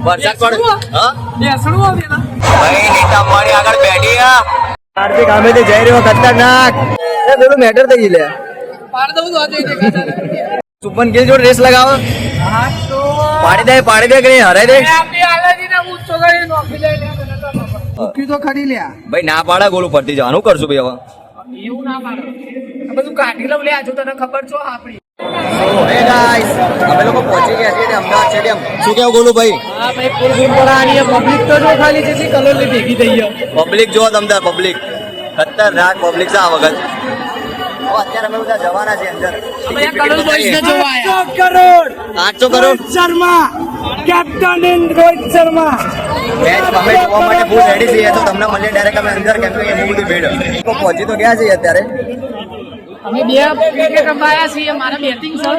વરસાદ પડે હા બેસણું આવે ને ભાઈ નીતા અંબાણી આગળ બેઠી હા હાર્દિક આમેથી જઈ રહ્યો ખતરનાક એ પેલું મેટર થઈ ગઈ લે પાડ દઉં તો આજે દેખાતા સુપન ગિલ જોડે રેસ લગાવો હા તો પાડી દે કે હરાઈ દે આપણી આલાજી ને ઊંચો કરી નોખી લઈ લે નોખી તો ખરી લ્યા ભાઈ ના પાડે ગોળું પડતી જવાનું કરશું ભાઈ હવે એવું ના પાડો આ બધું કાઢી લઉં લે આજુ તને ખબર છો આપણી હે ગાઈસ અમે લોકો પહોંચી ગયા છીએ અમદાવાદ સ્ટેડિયમ શું કેવું ગોલું ભાઈ હા ભાઈ ફૂલ ગુમ પડાની પબ્લિક તો જો ખાલી જેથી કલર ની ભેગી થઈ ગયો પબ્લિક જો તમદાર પબ્લિક ખતરનાક પબ્લિક છે આ વખત અત્યારે અમે બધા જવાના છે અંદર અમે કલર બોયસ ને જોવા આયા 800 crore Sharma captain in Rohit Sharma match અમે જોવા માટે બહુ રેડી છીએ તો તમને મળીએ ડાયરેક્ટ અમે અંદર કેમ કે એની બધી ભીડ તો પહોંચી તો ગયા છીએ અત્યારે અમે બે ક્રિકેટ રમાયા છીએ મારા બેટિંગ છે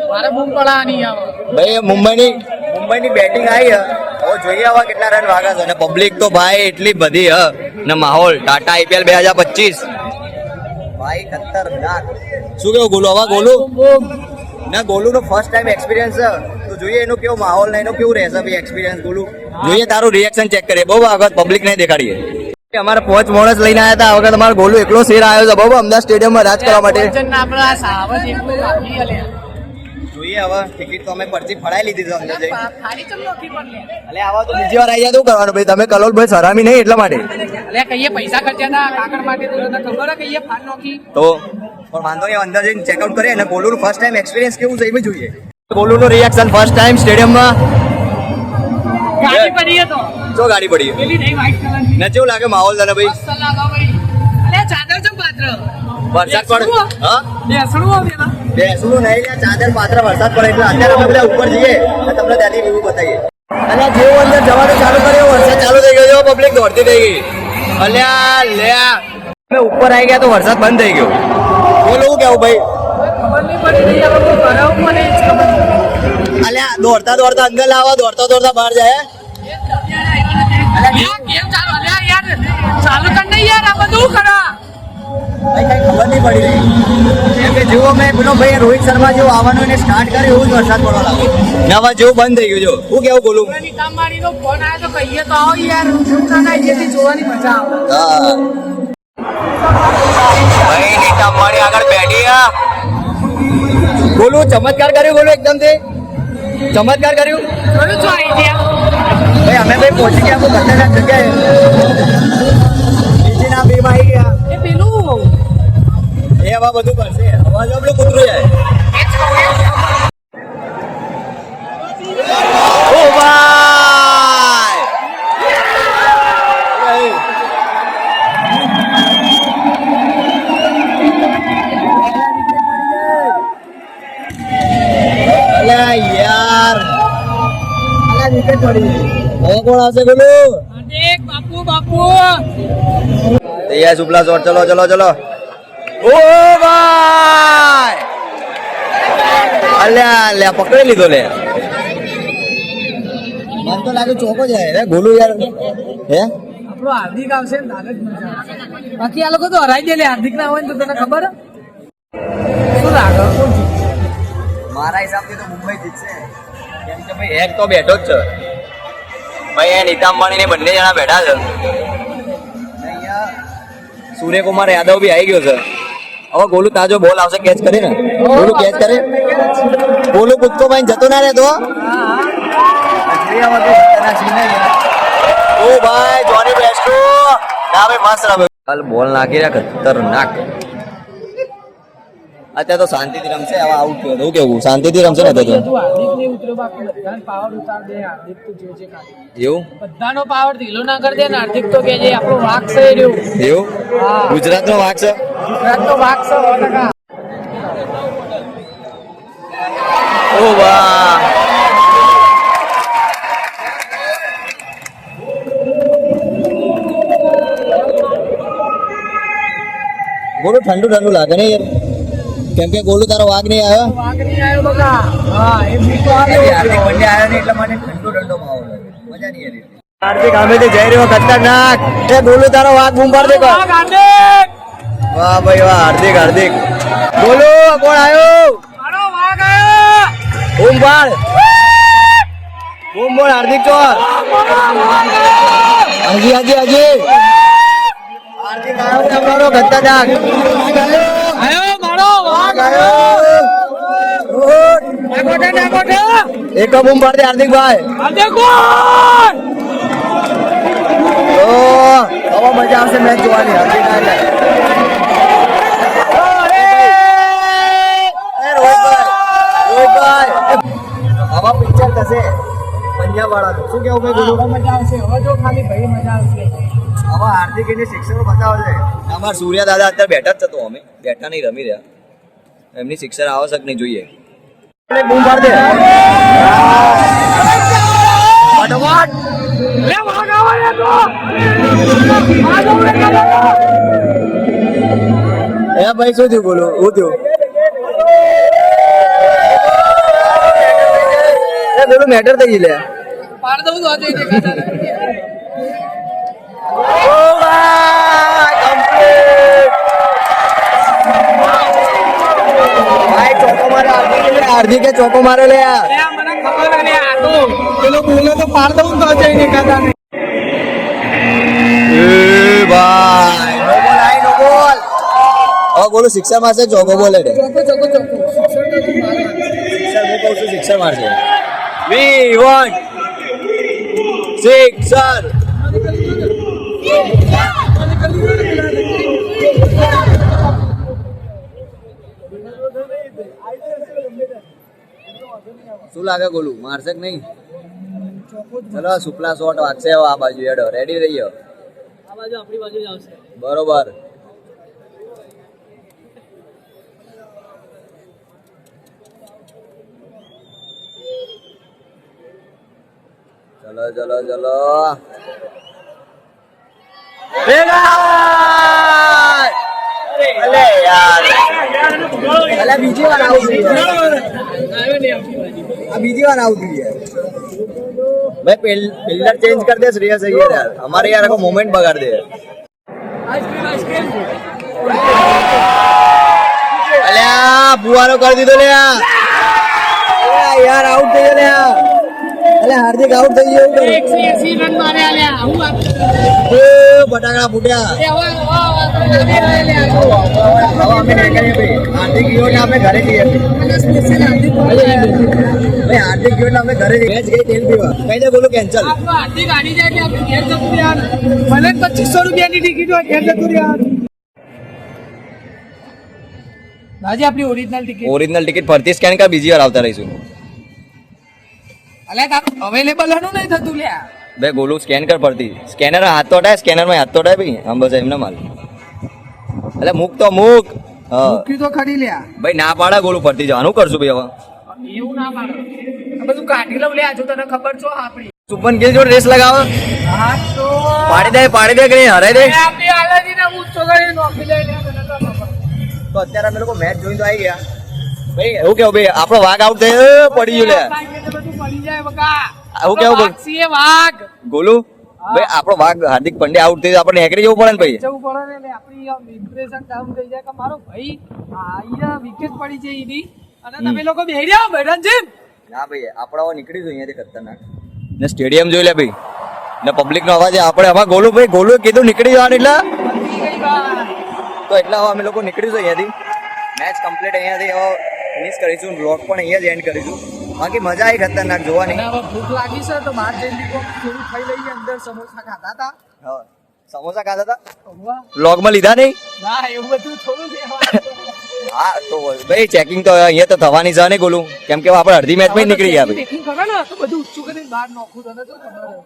મારા બૂમ પડાની આવે ભાઈ મુંબઈની બેટિંગ આવી હવે જોઈએ હવે કેટલા રન વાગે છે અને પબ્લિક તો ભાઈ એટલી બધી હ ને માહોલ ટાટા IPL 2025 ભાઈ ખતરનાક શું કેવું ગોલું હવે ગોલું ના ગોલું નો ફર્સ્ટ ટાઈમ એક્સપિરિયન્સ છે તો જોઈએ એનો કેવો માહોલ ને એનો કેવું રહેશે ભાઈ એક્સપિરિયન્સ ગોલું જોઈએ તારું રિએક્શન ચેક કરીએ બહુ આગળ પબ્લિક ને દેખાડીએ અમારે 5 મોણસ લઈને આવ્યા હતા વખત અમારો ગોલું એકલો શેર આવ્યો છે બહુ અમદાવાદ સ્ટેડિયમમાં રાજ કરવા માટે આપણા સાવજ એકલું કાપી હલે જોઈએ હવે ટિકિટ તો અમે પરથી ફડાઈ લીધી છે અંદર જઈ ખાલી ચમ નોખી પર લે એટલે આવા તો બીજી વાર આયા તો કરવાનું ભાઈ તમે કલોલ ભાઈ સરામી નહીં એટલા માટે અલે કઈએ પૈસા ખર્ચ્યા હતા કાકડ માટે તો તને ખબર હે કઈએ ફાન નોખી તો પણ વાંધો નહીં અંદર જઈને ચેકઆઉટ કરીએ અને ગોલુનું ફર્સ્ટ ટાઈમ એક્સપિરિયન્સ કેવું છે એ બી જોઈએ ગોલુનું રિએક્શન ફર્સ્ટ ટાઈમ સ્ટેડિયમમાં ગાડી પડી તો જો ગાડી પડી પેલી નહીં વ્હાઈટ કલરની ને કેવું લાગે માહોલ તને ભાઈ મસ્ત લાગો ભાઈ અલે ચાદર ચમ પાત્ર વરસાદ પડે હા બેસણું આવે ને બેસવું નહીં લે ચાદર પાત્ર વરસાદ પડે એટલે અત્યારે અમે બધા ઉપર જઈએ અને તમને ત્યાંથી વ્યૂ બતાવીએ અને જેવો અંદર જવાનું ચાલુ કર્યો વરસાદ ચાલુ થઈ ગયો પબ્લિક દોડતી થઈ ગઈ અલ્યા લે અમે ઉપર આવી ગયા તો વરસાદ બંધ થઈ ગયો બોલું કેવું ભાઈ ખબર નહીં પડી રહી આપણે કરાવ મને જ ખબર અલ્યા દોડતા અંદર લાવવા દોડતા બહાર જાય કેમ ચાલુ અલ્યા યાર ચાલુ કર નહીં યાર આ બધું કરા કઈ ખબર નહીં પડી રહી કેમ કે જેવો મેં પેલો ભાઈ રોહિત શર્મા જેવો આવવાનું એને સ્ટાર્ટ કર્યો એવું જ વરસાદ પડવા લાગ્યો ને હવે જેવું બંધ થઈ ગયું જો હું કેવું બોલું નીતાંબાણી નો ફોન આવ્યો તો કહીએ તો આવો યાર ના ના જેથી જોવાની મજા આવે ભાઈ નીતા અંબાણી આગળ બેઠી હા બોલું ચમત્કાર કર્યું બોલું એકદમ થી ચમત્કાર કર્યું જોયું છો આઈડિયા ભાઈ અમે ભાઈ પહોંચી ગયા બહુ ખતરનાક જગ્યાએ નીચેના બે માં આવી ગયા એ પેલું એ હવા બધું કરશે અવાજ આપણું કૂતરું જાય ઓ ભાઈ અલ્યા યાર અલ્યા વિકેટ પડી હવે કોણ આવશે બોલું દેખ બાપુ બાપુ તૈયાર શુક્લા શોટ ચલો ઓ ભાઈ અલ્યા પકડી લીધો લે મન તો લાગે ચોકો જાય રે ગોલું યાર હે આપણો હાર્દિક આવશે ને તારે જ મજા આવશે બાકી આ લોકો તો હરાઈ દે લે હાર્દિક ના હોય ને તો તને ખબર શું લાગે કોણ જીતશે મારા હિસાબથી તો મુંબઈ જીતશે કેમ કે ભાઈ એક તો બેઠો જ છે ભાઈ એ નીતા અંબાણી ને બંને જણા બેઠા છે સૂર્યકુમાર યાદવ બી આવી ગયો છે હવે ગોલું તાજો બોલ આવશે કેચ કરી ને ગોલું કેચ કરે ગોલું કૂદકો ભાઈ જતો ના રહેતો ઓ ભાઈ જોની બેસ્ટો ના ભાઈ મસ્ત રમે હાલ બોલ નાખી રહ્યા ખતરનાક અત્યારે તો શાંતિથી રમશે હવે આઉટ થયો એવું કેવું શાંતિથી રમશે ને તો હાર્દિક ને ઉતર્યો બાકી બધાનો પાવર ઉતાર દે હાર્દિક તો જે છે એવું બધાનો પાવર ઢીલો ના કરી દે ને હાર્દિક તો કે જે આપણો વાક છે એ રહ્યું એવું ગુજરાતનો વાક છે ગુજરાતનો વાક છે 100%. ઓ વાહ ગોલું ઠંડુ લાગે ને યાર કેમ કે ગોલું તારો વાઘ નહીં આવ્યો બકા હા એ બી તો હાર્દિક પંડ્યા આવ્યો ને એટલા માટે ઠંડો માહોલ મજા નહીં આવી હાર્દિક આમેથી જઈ રહ્યો ખતરનાક એ ગોલું તારો વાઘ બૂમ પાડ દે વાહ ભાઈ વાહ હાર્દિક ગોલું કોણ આવ્યો મારો વાઘ આવ્યો બૂમ પાડ બૂમ બોલ હાર્દિક ચોર. હજી હાર્દિક આવ્યો છે અમારો ખતરનાક. આયો મારો વાઘ આવ્યો. એક બૂમ પાડતી હાર્દિકભાઈ. હવે મજા આવશે મેચ જોવાની. હાર્દિક આવે. રોહિતભાઈ આવા પિક્ચર થશે પંજાબ વાળા. શું કેવું ભાઈ બોલું? મજા આવશે હવે જો ખાલી ભાઈ મજા આવશે આવા હાર્દિક એની શિક્ષકો બતાવે છે. અમારા સૂર્યા દાદા અત્યારે બેઠા જ થતો, અમે બેઠા નહીં રમી રહ્યા. એમની શિક્ષણ આવશ્યક નહીં જોઈએ. બૂમ પાડ દે ફટાફટ. એ ભાઈ શું થયું બોલો? શું થયું? એ બોલું મેટર થઈ ગઈ લે. પાડ દઉં તો આજે દેખાતા નથી. ભાઈ ચોકો મારે હાર્દિકે ચોકો મારે લે. મને ખબર નથી આ તો પેલો બોલે તો પાડ દઉં તો આજે દેખાતા નહીં. ભાઈ નો બોલ આઈ નો બોલ. હવે બોલું શિક્ષર મારશે ચોકો બોલે રે. ચોકો શિક્ષર હું કહું છું શિક્ષર મારશે. V1 શિક્ષર. શું લાગે ગોલું મારશે કે નહીં? ચલો શુક્લા શોટ વાગશે આ બાજુ. હેડો રેડી રહીયો. આ બાજુ આપણી બાજુ જ આવશે. બરોબર. ચલો ચલો ચલો અલે યાર, અલે બીજી વાર આવું જોઈએ. આ બીજી વાર આવું જોઈએ ભાઈ. ફિલ્ડર ચેન્જ કરી દે શ્રેયસ અય્યર યાર. અમારે યાર આખો મોમેન્ટ બગાડ દે. અલ્યા બુવાનો કરી દીધો લે. યાર આઉટ થઈ ગયો લે. અલે હાર્દિક આઉટ થઈ ગયો. 180 રન મારે આલ્યા હું બટાકા ફૂટ્યા. હવે અમે ના કરીએ ભાઈ. હાર્દિક ગયો એટલે આપણે ઘરે જઈએ. સ્પેશિયલ હાર્દિક ભાઈ હાર્દિક ગયો એટલે અમે ઘરે જઈએ. મેચ ગઈ તેલ પીવા. કઈ દે બોલું કેન્સલ. આપણો હાર્દિક આડી જાય એટલે આપણે ઘેર જતું રહ્યા. ભલે 2500 રૂપિયાની ટિકિટ હોય ઘેર જતું રહ્યા. રાજી આપણી ઓરિજિનલ ટિકિટ. ઓરિજિનલ ટિકિટ ફરતી સ્કેન કર, બીજી વાર આવતા રહીશું. અલ્યા તાર અવેલેબલ હનું નહીં થતું લ્યા. બે ગોલું સ્કેન કર ફરતી. સ્કેનર હાથ તો હટાય, સ્કેનર માં હાથ તો હટાય ભાઈ. આમ બસ એમને માલ. એટલે મૂક તો મૂક. હા મૂકી તો ખરી લ્યા. ભાઈ ના પાડા ગોલું ફરતી જવાનું કરશું ભાઈ. હવે એવું ના પાડો. આ બધું કાઢી લઉં લ્યા. જો તને ખબર છો આપણી. સુપન ગિલ જોડે રેસ લગાવો. હા તો પાડી દે કે નહીં હરાઈ દે. આપણી આલાજીને ઊંચો કરી નોખી દે લ્યા. તને તો ખબર. તો અત્યારે અમે લોકો મેચ જોઈને તો આવી ગયા ભાઈ. એવું કેવું ભાઈ આપણો વાઘ આઉટ થઈ પડી ગયો લે. બધું પડી જાય બકા. એવું કેવું બોલ? વાઘ છીએ વાઘ. ગોલું ભાઈ આપણો વાઘ હાર્દિક પંડ્યા આઉટ થઈ આપણે નેકરી જવું પડે ને ભાઈ. જવું પડે ને એટલે આપણી ઇમ્પ્રેશન ડાઉન થઈ જાય કે મારો ભાઈ અહીંયા વિકેટ પડી છે એની અને તમે લોકો બેહી રહ્યા મેડમ જી. ના ભાઈ આપણા નીકળી જોઈએ અહીંયાથી ખતરનાક. ને સ્ટેડિયમ જોઈ લે ભાઈ. ને પબ્લિક નો અવાજ આપણે હવે ગોલું ભાઈ ગોલું કીધું નીકળી જવાનું એટલે તો એટલે હવે અમે લોકો નીકળીશું અહીંયાથી. મેચ કમ્પ્લીટ અહીંયાથી હવે ફિનિશ કરીશું. બ્લોગ પણ અહીંયા જ એન્ડ કરીશું. બાકી મજા આવી ખતરનાક જોવાની. અને હવે ભૂખ લાગી છે તો બહાર જઈને થોડું ખાઈ લઈએ. અંદર સમોસા ખાધા હતા. હા સમોસા ખાધા હતા વાહ. બ્લોગમાં લીધા નહીં. ના એવું બધું થોડું લેવાનું. હા તો ભાઈ ચેકિંગ તો અહીંયા તો થવાની છે ને ગોલું. કેમ કે આપણે અડધી મેચ માં નીકળી ગયા ભાઈ. Checking કરો ને તો બધું ઊંચું કરીને બહાર નાખું તને તો ખબર હોય.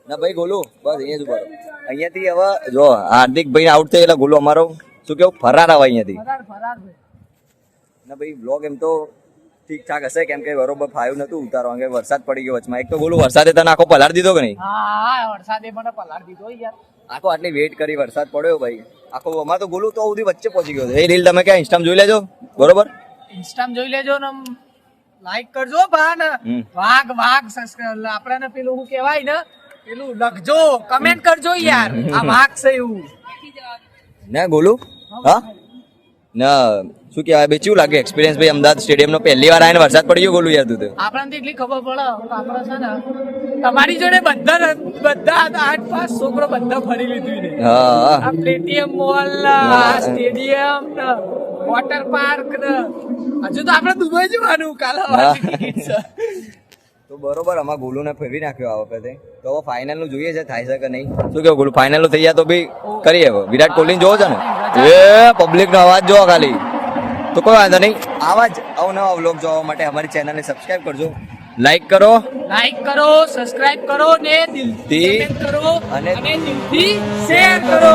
ના ભાઈ ગોલું બસ અહીંયા જ ઉભા રહો. અહીંયાથી હવે જો હાર્દિક ભાઈ આઉટ થઈ એટલે ગોલું અમારો શું કેવું ફરાર આવે અહીંયાથી. ફરાર ફરાર ભાઈ. ના ભાઈ બ્લોગ એમ તો ઠીક ઠાક હશે કેમ કે બરોબર ફાયું નતું ઉતારવા કે વરસાદ પડી ગયો વચમાં. એક તો ગોલું વરસાદે તને આખો પલાળ દીધો કે નહીં. હા વરસાદે મને પલાળ દીધો યાર. આખો આટલી વેઇટ કરી વરસાદ પડ્યો ભાઈ. આખો અમાર તો ગોલું તો સુધી વચ્ચે પહોંચી ગયો. એ રીલ તમે ક્યાં ઇન્સ્ટામાં જોઈ લેજો બરોબર. ઇન્સ્ટામાં જોઈ લેજો ને લાઈક કરજો ભાન. વાઘ વાઘ આપણાને પેલું શું કહેવાય ને પેલું લખજો કમેન્ટ કરજો યાર આ વાઘ છે એવું. ના ગોલું હા ના શું કહેવાય ભાઈ કેવું લાગે એક્સપિરિયન્સ ભાઈ અમદાવાદ સ્ટેડિયમ નો પહેલી વાર આવીને વરસાદ પડી ગયો ગોલું યાર તું તો આપણને તો એટલી ખબર પડે આપણે છે ને તમારી જોડે બધા 8-5 છોકરો બધા ફરી લીધું ને હા આ પ્લેટિયમ મોલ સ્ટેડિયમ વોટર પાર્ક ને હજુ તો આપણે દુબઈ જવાનું કાલે ટિકિટ છે તો બરોબર આમાં ગોલુને ફેરવી નાખ્યો આ વખતે તો હવે ફાઇનલ નું જોઈએ છે થાય છે કે નહીં શું કેવું ગોલું ફાઇનલ નું થઈ જાય તો બી કરીએ હવે વિરાટ કોહલી જોવો છે ને એ પબ્લિક નો અવાજ જોવો ખાલી તો કોઈ વાંધો નહીં આવા જ અવનવા વ્લોગ જોવા માટે અમારી ચેનલને સબસ્ક્રાઇબ કરજો લાઈક કરો સબસ્ક્રાઇબ કરો ને દિલથી દી comment કરો અને અને દિલથી શેર કરો